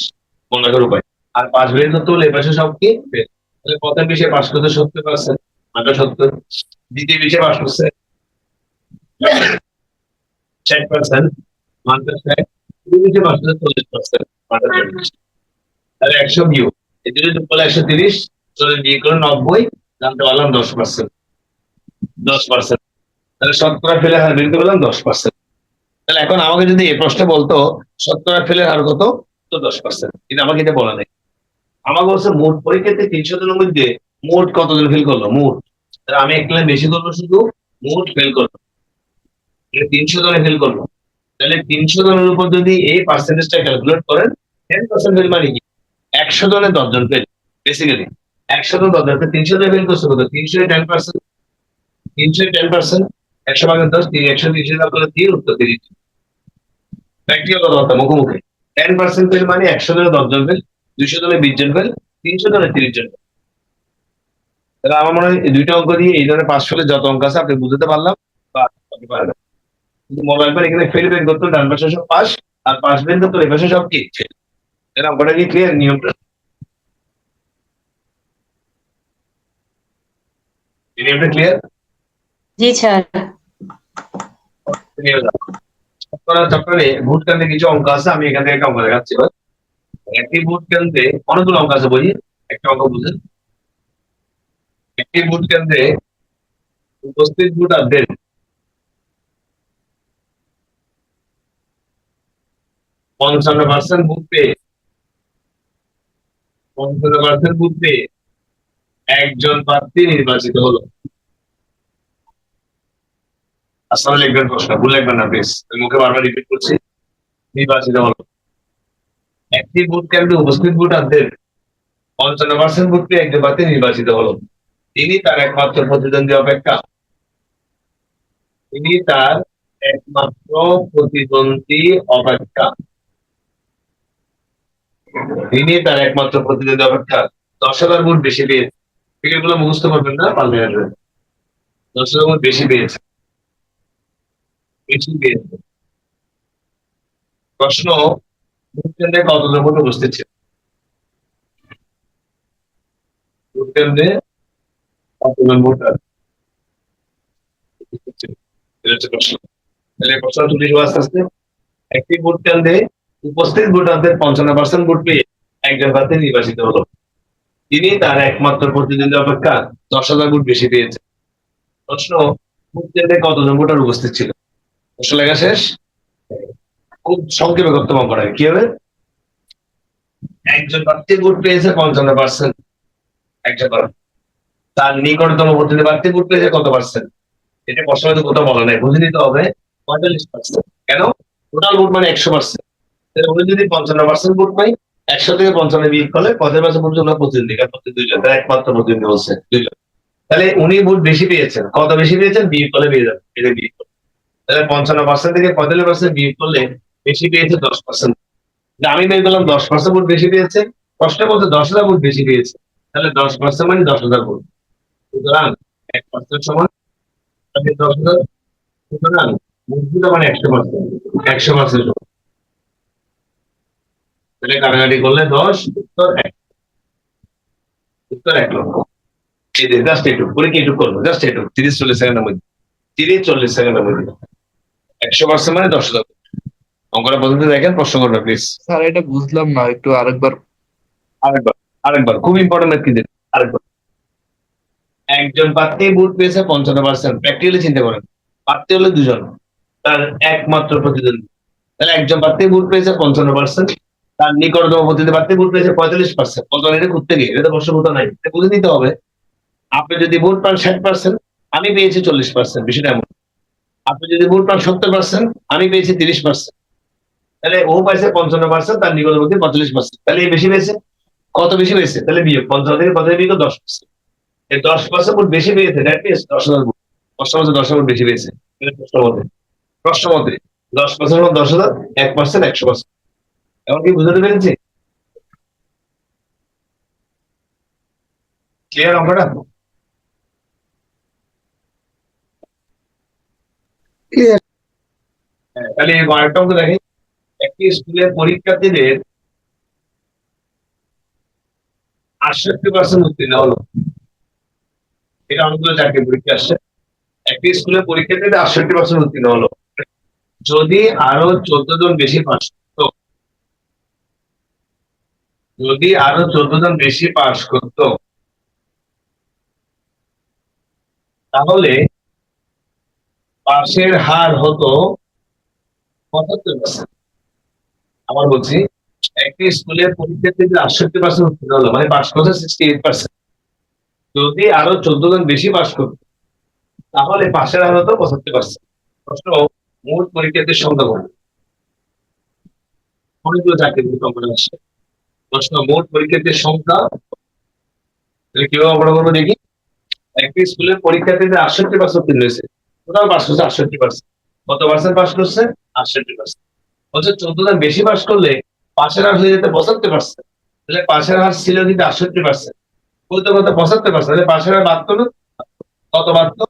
মনে রাখার উপায়। আর পাস বের করতে বলে এপাশে সব কি ফেল। তাহলে প্রথম বিষয়ে পাস করতে 70%, মানটা 70। দ্বিতীয় বিষয়ে পাস করছে 60%, মানটা 60। তৃতীয় বিষয়ে পাস করছে 40%, মানটা 40। তাহলে 100 বিয়োগ, এদের যোগ করলে 130, 40 বিয়োগ করে 90, জানতে পারলাম 10%, 10%। তাহলে শতকরা ফেলের হার বের করতে পারলাম 10%। তাহলে এখন আমাকে যদি এই প্রশ্নে বলতো শতকরা ফেলের হার কত, তো 10%, কিন্তু আমাকে এটা বলা নেই। আমাকে বলছে মোট পরীক্ষাতে 300 জনের মধ্যে মোট কতজন ফেল করলো, মোট। তাহলে আমি একটা বেশি করবো, শুধু মোট ফেল করলো, 300 জনে ফেল করলো। তাহলে 300 জনের উপর যদি এই পার্সেন্টেজটা ক্যালকুলেট করেন, 10% ফেল মানে কি? 100 জনে 10 জন ফেল, বেসিক্যালি 100 জন 10 জন ফেল, 300 জনে ফেল করছে কত? 300 10%, 300 10%, 100 ভাগের 10, 100 300 ভাগ করলে 3, উত্তর 30। প্র্যাকটিক্যাল কথা, মুখোমুখি। 10% ফেল মানে 100 জনে 10 জন ফেল, 200 জনে 20 জন ফেল, 300 জনে 30 জন ফেল। তাহলে আমার মনে হয় এই দুইটা অঙ্ক দিয়ে এই ধরনের পাস ফেলের যত অঙ্ক আছে আপনি বুঝতে পারলাম, বা আপনি পারবেন। কিন্তু মনে রাখবেন এখানে ফেল বের করতে ডান পাশে সব পাস, আর পাস বের করতে এই পাশে সব কি ফেল। তাহলে অঙ্কটা কি ক্লিয়ার? নিয়মটা, এই নিয়মটা ক্লিয়ার? জি স্যার। চ্যাপ্টারে ভোট কেন্দ্রে কিছু অঙ্ক আছে, আমি এখান থেকে একটা অঙ্ক দেখাচ্ছি এবার। একটি ভোট কেন্দ্রে অনেকগুলো অঙ্ক আছে, বলি একটা অঙ্ক বুঝেন। একটি ভোট কেন্দ্রে উপস্থিত ভোটারদের 55% ভোট পেয়ে, 55% ভোট পেয়ে একজন প্রার্থী নির্বাচিত হলো। আসলে লিখবেন প্রশ্ন, ভুল লিখবেন না প্লিজ, মুখে বারবার রিপিট করছি। নির্বাচিত হলো। একটি ভোট কেন্দ্রে উপস্থিত ভোটারদের 55% ভোট পেয়ে একজন প্রার্থী নির্বাচিত হলো। তিনি তার একমাত্র প্রতিদ্বন্দ্বী অপেক্ষা তিনি তার একমাত্র প্রতিদ্বন্দ্বী অপেক্ষা তিনি তার একমাত্র প্রতিদ্বন্দ্বী অপেক্ষা 10,000 ভোট বেশি পেয়েছে। এগুলো মুখস্থ করবেন না, পারলে আসবেন। 10,000 ভোট বেশি পেয়েছে। প্রশ্ন, ভোট কেন্দ্রে কতজন ভোট উপস্থিত ছিল? ভোট কেন্দ্রে কতজন ভোটার উপস্থিত ছিল? এটা হচ্ছে প্রশ্ন। তাহলে প্রশ্ন তুলি আস্তে আস্তে। একটি ভোট কেন্দ্রে উপস্থিত ভোটারদের 55% ভোট পেয়ে একজন প্রার্থী নির্বাচিত হলো। তিনি তার একমাত্র প্রতিদ্বন্দ্বী অপেক্ষা 10,000 ভোট বেশি পেয়েছে। প্রশ্ন, ভোট কেন্দ্রে কতজন ভোটার উপস্থিত ছিল? প্রশ্ন লেখা শেষ। খুব সংক্ষেপে করতে করা কি হবে? একজন প্রার্থী ভোট পেয়েছে 55%। একজন প্রার্থী, তার নিকটতম প্রতিদ্বন্দ্বী প্রার্থী ভোট পেয়েছে কত পার্সেন্ট? এটা প্রশ্ন হয়তো কোথাও বলা নাই, বুঝে নিতে হবে। 45%। কেন? টোটাল ভোট মানে 100%। তাহলে উনি যদি 55% ভোট পাই, 100 থেকে 55 বিয়োগ করলে 50% ভোট জন্য প্রতিদ্বন্দ্বী, প্রতি দুইজন, তার একমাত্র প্রতিদ্বন্দ্বী বলছে দুইজন। তাহলে উনি ভোট বেশি পেয়েছেন, কত বেশি পেয়েছেন বিয়োগ করলে পেয়ে যাবেন, এটা বিয়োগ করলে। তাহলে 55% থেকে 45% বিয়োগ করলে বেশি পেয়েছে 10%। আমি বের করলাম 10% ভোট বেশি পেয়েছে। প্রশ্ন বলতে 10,000 ভোট বেশি পেয়েছে, তাহলে 10% মানে 10,000 ভোট। সুতরাং 1% সমান 10,000। সুতরাং ভোট মানে 100%। 100%। তাহলে কাটাকাটি করলে 10, উত্তর 1। উত্তর 1 লক্ষ। এই যে জাস্ট একটু পরীক্ষা একটু করবো, জাস্ট একটু 30-40 সেকেন্ডের মধ্যে। 30-40 সেকেন্ডের মধ্যে 100% মানে 10,000। অঙ্কটা পদ্ধতি দেখেন, প্রশ্ন করবে প্লিজ। স্যার এটা বুঝলাম না, একটু আরেকবার। আরেকবার, আরেকবার খুব ইম্পর্টেন্ট কি দিন, আরেকবার। একজন প্রার্থী ভোট পেয়েছে 55%। প্র্যাকটিক্যালি চিন্তা করেন, প্রার্থী হলে দুজন, তার একমাত্র প্রতিদ্বন্দ্বী। তাহলে একজন প্রার্থী ভোট পেয়েছে 55%, তার নিকটতম প্রতিদ্বন্দ্বী প্রার্থী ভোট পেয়েছে 45%। কত এটা করতে গিয়ে এটা প্রশ্ন কোথাও নাই, এটা বুঝে নিতে হবে। আপনি যদি ভোট পান 60%, আমি পেয়েছি 40%, বিষয়টা এমন। আপনি যদি ভোট পান 70%, আমি পেয়েছি 30%। তাহলে ও পাইছে 55%, তার নিকটবর্তী 45%। তাহলে এই বেশি পেয়েছে। কত বেশি পেয়েছে? তাহলে বিয়োগ 55 থেকে 50 বিয়োগ 10%। এই 10% ভোট বেশি পেয়েছে, দ্যাট মিনস 10,000 ভোট। প্রশ্ন মতে 10,000 ভোট বেশি পেয়েছে। প্রশ্ন মতে 10% 10,000, 1% 100%। এখন কি বুঝতে পেরেছি? ক্লিয়ার অঙ্কটা? ক্লিয়ার। তাহলে আরেকটা অঙ্ক দেখেন। একটি স্কুলের পরীক্ষার্থীদের 68% উত্তীর্ণ হলো। এটা অনেকগুলো চাকরি পরীক্ষা আসছে। একটি স্কুলের পরীক্ষার্থীদের 68% উত্তীর্ণ হলো। যদি আরো 14 জন বেশি পাস করতো, যদি আরো 14 জন বেশি পাস করতো, তাহলে পাশের হার হতো 75%। আবার বলছি, একটি স্কুলের পরীক্ষার্থীদের 68% উত্তীর্ণ হলো, মানে পাস করছে 68%। যদি আরো 14 জন বেশি পাস করতো, তাহলে পাশের হার হতো 75%। প্রশ্ন, মোট পরীক্ষার্থীর সংখ্যা কত? অনেকগুলো চাকরি পরীক্ষা আসছে। প্রশ্ন, মোট পরীক্ষার্থীর সংখ্যা কিভাবে গণনা করবো দেখি। একটি স্কুলের পরীক্ষার্থীদের 68% উত্তীর্ণ হয়েছে, টোটাল পাস করছে 68%। কত পার্সেন্ট পাস করছে? 68%। বলছে 14 জন বেশি পাস করলে পাশের হার হয়ে যেতে 75%। তাহলে পাশের হার ছিল কিন্তু 68%, বলতে কত 75%, তাহলে পাশের হার বাদ করলো, কত বাদ তো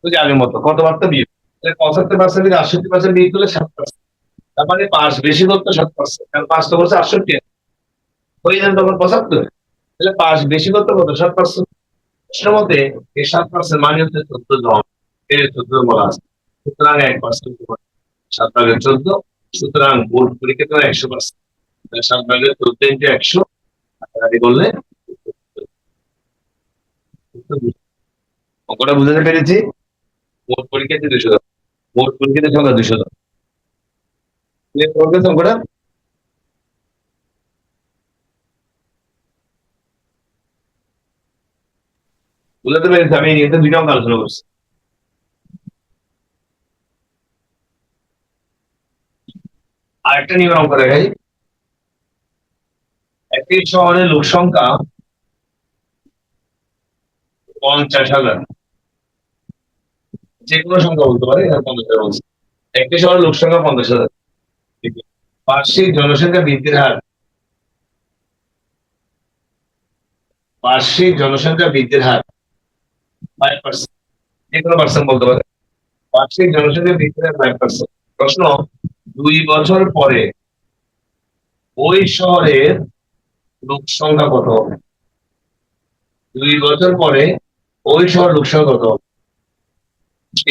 বুঝি আগের মতো কত বাদ তো বিয়ে। তাহলে 75% থেকে 68% বিয়ে করলে 7%। তার মানে পাস বেশি করতো 7%, কারণ পাস তো করছে 68, হয়ে যান তখন 75। তাহলে পাস বেশি করতে কত? 7%। প্রশ্ন মতে এই 7% মানে হচ্ছে 14 জন, এই 14 জন বলা আছে। সুতরাং 1%, 7/14। সুতরাং বোর্ড পরীক্ষা 100%। 7/14 ইন্টু 100 কাটাকাটি করলে অঙ্কটা বুঝতে পেরেছি। মোট পরীক্ষাতে 200 জন, মোট পরীক্ষাতে সংখ্যা 200 জন। ক্লিয়ার করবে অঙ্কটা? বুঝতে পেরেছি? আমি এই নিয়ে দুইটা অঙ্ক আলোচনা করছি। আরেকটা নিয়মের অঙ্ক দেখাই। একটি শহরের লোক সংখ্যা 50,000, যে কোনো সংখ্যা বলতে পারে, 50,000 বলছে। একটি শহরের লোক সংখ্যা 50,000, বার্ষিক জনসংখ্যা বৃদ্ধির হার, বার্ষিক জনসংখ্যা বৃদ্ধির হার 5%, যে কোনো পার্সেন্ট বলতে পারে। বার্ষিক জনসংখ্যা বৃদ্ধির হার 5%। প্রশ্ন, 2 বছর পরে ওই শহরের লোক সংখ্যা কত হবে? 2 বছর পরে ওই শহরের লোক সংখ্যা কত হবে?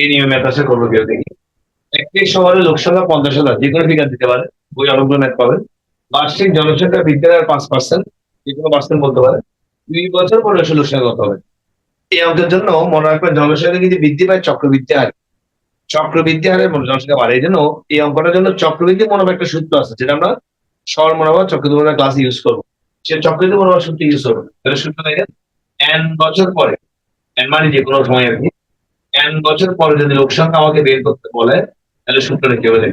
এই নিয়মে ম্যাথ আসে, করবো কেউ দেখি। একটি শহরের লোক সংখ্যা 50,000, যে কোনো ফিগার দিতে পারে, বই অনেকগুলো ম্যাথ পাবেন। বার্ষিক জনসংখ্যা বৃদ্ধির হার 5%, যে কোনো পার্সেন্ট বলতে পারে। 2 বছর পরে ওই লোক সংখ্যা কত হবে? এই অঙ্কের জন্য মনে রাখবেন, জনসংখ্যা যদি বৃদ্ধি পায় চক্রবৃদ্ধি হার, চক্রবৃদ্ধি হারে জনসংখ্যা বাড়ে। এই জন্য এই অঙ্কটার জন্য চক্রবৃদ্ধি মনোভাব একটা সূত্র আছে, যেটা আমরা সরল মনোভাব চক্রবৃদ্ধি মনোভাব ক্লাসে ইউজ করবো। সে চক্রবৃদ্ধি মনোভাব সূত্র ইউজ করবো। তাহলে সূত্র দেখেন, n বছর পরে, n মানে যে কোনো সময় আর কি, n বছর পরে যদি লোক সংখ্যা আমাকে বের করতে বলে, তাহলে সূত্রটা কি হবে?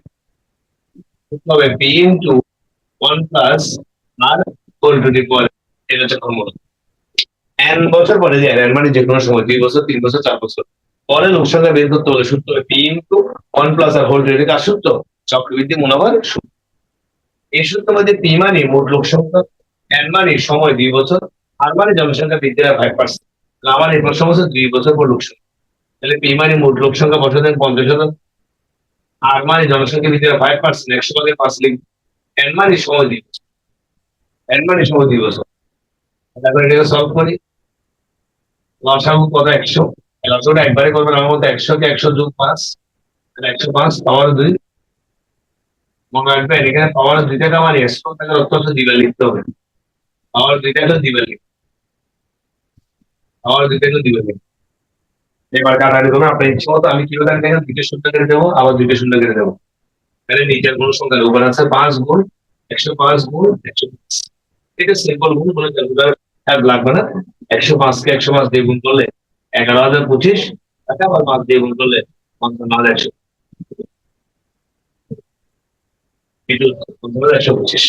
সূত্র হবে p into 1 plus r whole to the power, এটা হচ্ছে ফর্মুলা। n বছর পরে, যে n মানে যে কোনো সময়, 2 বছর, 3 বছর, 4 বছর পরে লোক সংখ্যা বের করতে হলে সূত্র হবে p into 1 plus r whole to the, কার সূত্র? চক্রবৃদ্ধি মনোভাব সূত্র। এই সূত্রের মধ্যে p মানে মোট লোক সংখ্যা, n মানে সময় 2 বছর, r মানে জনসংখ্যা বৃদ্ধির হার 5%। আমার এই প্রশ্ন হচ্ছে 2 বছর পর লোক সংখ্যা, তাহলে p মানে মোট লোক সংখ্যা বসাতেন 50,000, r মানে জনসংখ্যা বৃদ্ধির হার 5%, 100/5 লিখব। n মানে সময় 2 বছর, n মানে সময় 2 বছর। তারপর এটাকে সলভ করি। লসাগু কত? 100। লসাগুটা একবারে করবেন, আমার মধ্যে 100 কে 100 যোগ 5, 105 পাওয়ার 2। মনে রাখবেন, এখানে পাওয়ার 2 টাকা মানে 100 টাকার অর্থ হচ্ছে দিবার লিখতে হবে। পাওয়ার 2 টাকা দিবার লিখতে, পাওয়ার 2 টাকা দিবার লিখতে। এবার কাটাকাটি করবেন আপনার ইচ্ছে মতো। আমি কিভাবে দেখেন, 2টা শূন্য কেটে দেবো, আবার 2টা শূন্য কেটে দেবো। তাহলে নিচের কোনো সংখ্যার উপর আছে 5 গুণ 105 গুণ 105। এটা সিম্পল গুণ, কোনো ক্যালকুলেটর হ্যাঁ লাগবে না। 105 কে 105 দিয়ে গুণ করলে 11,025 টাকা, আবার 5 দিয়ে গুণ করলে 55,100, 125।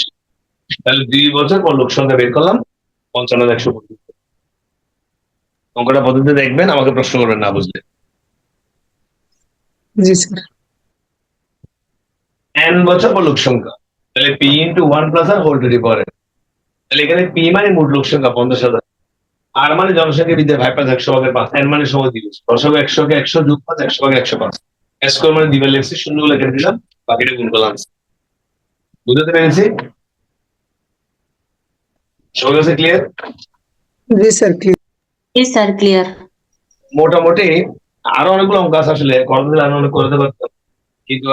তাহলে 2 বছর পর লোক সংখ্যা বের করলাম 55,125। অঙ্কটা পদ্ধতি দেখবেন, আমাকে প্রশ্ন করবেন না বুঝলে। জি স্যার। n বছর পর লোক সংখ্যা, তাহলে p into 1 plus r whole to the power. তাহলে এখানে p মানে মোট লোক সংখ্যা 50,000, r মানে জনসংখ্যা বৃদ্ধি 5/100/5, n মানে সময় দিবস। দশক 100 কে 100 যোগ 5, 100/105। স্কোয়ার মানে দিবার লেখছি, শূন্যগুলো কেটে দিলাম, বাকিটা গুণ করলাম। বুঝতে পেরেছি? সবার কাছে ক্লিয়ার? জি স্যার, ক্লিয়ার। জি স্যার, ক্লিয়ার। মোটামুটি আরো অনেকগুলো অঙ্ক আছে, আসলে করতে দিলে আরো অনেক করতে পারতাম, কিন্তু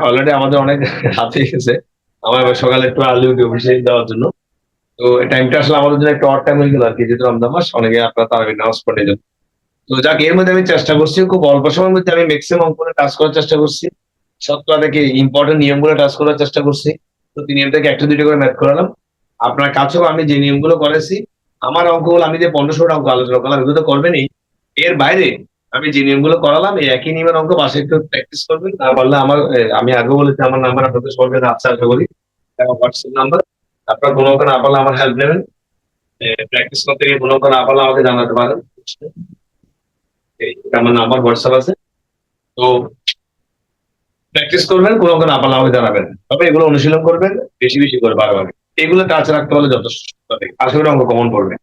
অলরেডি আমাদের অনেক রাত হয়ে গেছে। আমার এবার সকালে একটু আর্লি উঠে অফিসে যাওয়ার জন্য। তো টাইমটা আসলে আমাদের জন্য একটু অড টাইম হয়ে গেল আর কি, যেহেতু রমজান মাস, অনেকে আপনারা তারাবি নামাজ পড়ে যান। তো যাক, এর মধ্যে আমি চেষ্টা করছি খুব অল্প সময়ের মধ্যে আমি ম্যাক্সিমাম অঙ্কগুলো টাচ করার চেষ্টা করছি, সবকটা থেকে ইম্পর্টেন্ট নিয়মগুলো টাচ করার চেষ্টা করছি। তো নিয়ম থেকে একটা দুইটা করে ম্যাথ করালাম। আপনার কাছেও আমি যে নিয়মগুলো করেছি, আমার অঙ্কগুলো, আমি যে 1500 অঙ্ক আলোচনা করলাম, এগুলো তো করবেনই। এর বাইরে আমি যে নিয়মগুলো করালাম, এই একই নিয়মের অঙ্ক বাসায় একটু প্র্যাকটিস করবেন। না পারলে আমি আগে বলেছি, আমার নাম্বার আপনাদের সবার কাছে আছে, আশা করি হোয়াটসঅ্যাপ নাম্বার। আপনার কোনো অঙ্ক না পারলে আমার হেল্প নেবেন, প্র্যাকটিস করতে গিয়ে কোনো অঙ্ক না পারলে আমাকে জানাতে পারেন। আমার নাম্বার হোয়াটসঅ্যাপ আছে, তো প্র্যাকটিস করবেন, কোনো অঙ্ক না পারলে আমাকে জানাবেন। তবে এগুলো অনুশীলন করবেন বেশি বেশি করে, বারবার। এগুলো টাচ রাখতে পারলে যথেষ্ট, আশা করি অঙ্ক কমন পড়বে।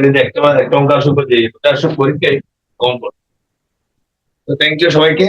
যদি একটা অঙ্ক আসুক, যে আসুক পরীক্ষায় কমন পড়বে। তো থ্যাংক ইউ সবাইকে।